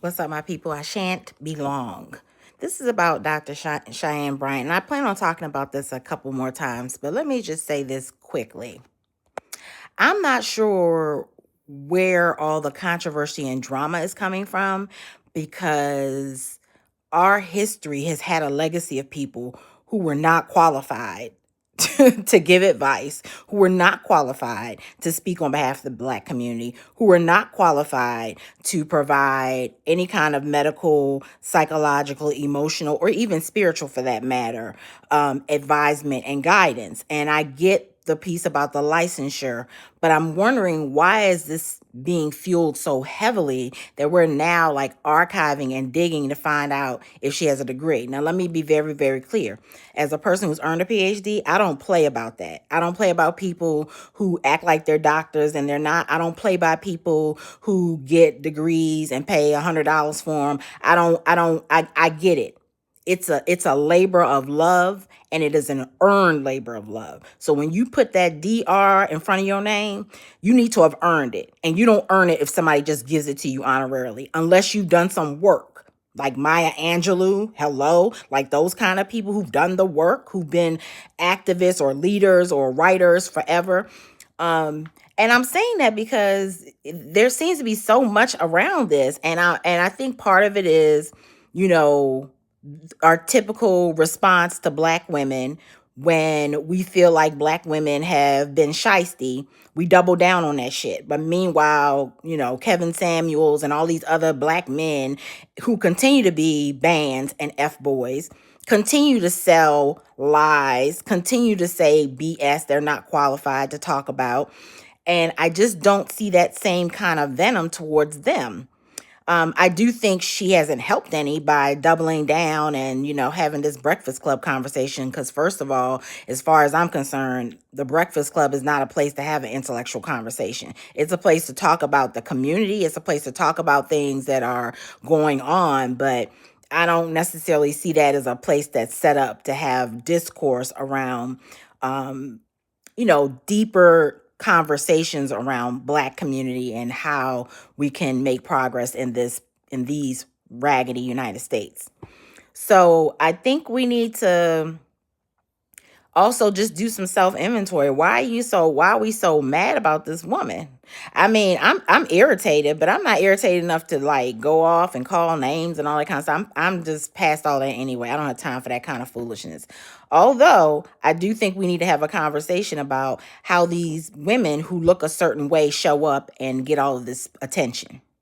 What's up, my people? I shan't be long. This is about Dr. Cheyenne Bryant, and I plan on talking about this a couple more times, but let me just say this quickly. I'm not sure where all the controversy and drama is coming from because our history has had a legacy of people who were not qualified to give advice, who were not qualified to speak on behalf of the Black community, who were not qualified to provide any kind of medical, psychological, emotional, or even spiritual, for that matter, advisement and guidance. And I get the piece about the licensure, but I'm wondering, why is this being fueled so heavily that we're now like archiving and digging to find out if she has a degree? Now, let me be very, very clear. As a person who's earned a PhD, I don't play about that. I don't play about people who act like they're doctors and they're not. I don't play by people who get degrees and pay $100 for them. I get it. It's a labor of love, and it is an earned labor of love. So when you put that DR in front of your name, you need to have earned it. And you don't earn it if somebody just gives it to you honorarily, unless you've done some work. Like Maya Angelou, hello, like those kind of people who've done the work, who've been activists or leaders or writers forever. And I'm saying that because there seems to be so much around this. And I think part of it is, you know, our typical response to Black women when we feel like Black women have been shiesty. We double down on that shit. But meanwhile, you know, Kevin Samuels and all these other Black men who continue to be bands and F-boys continue to sell lies, continue to say BS they're not qualified to talk about. And I just don't see that same kind of venom towards them. I do think she hasn't helped any by doubling down and, you know, having this Breakfast Club conversation. Because first of all, as far as I'm concerned, the Breakfast Club is not a place to have an intellectual conversation. It's a place to talk about the community. It's a place to talk about things that are going on. But I don't necessarily see that as a place that's set up to have discourse around, deeper conversations around Black community and how we can make progress in these raggedy United States. So I think we need to also just do some self-inventory. Why are we so mad about this woman? I mean, I'm irritated, but I'm not irritated enough to like go off and call names and all that kind of stuff. I'm just past all that anyway. I don't have time for that kind of foolishness. Although I do think we need to have a conversation about how these women who look a certain way show up and get all of this attention.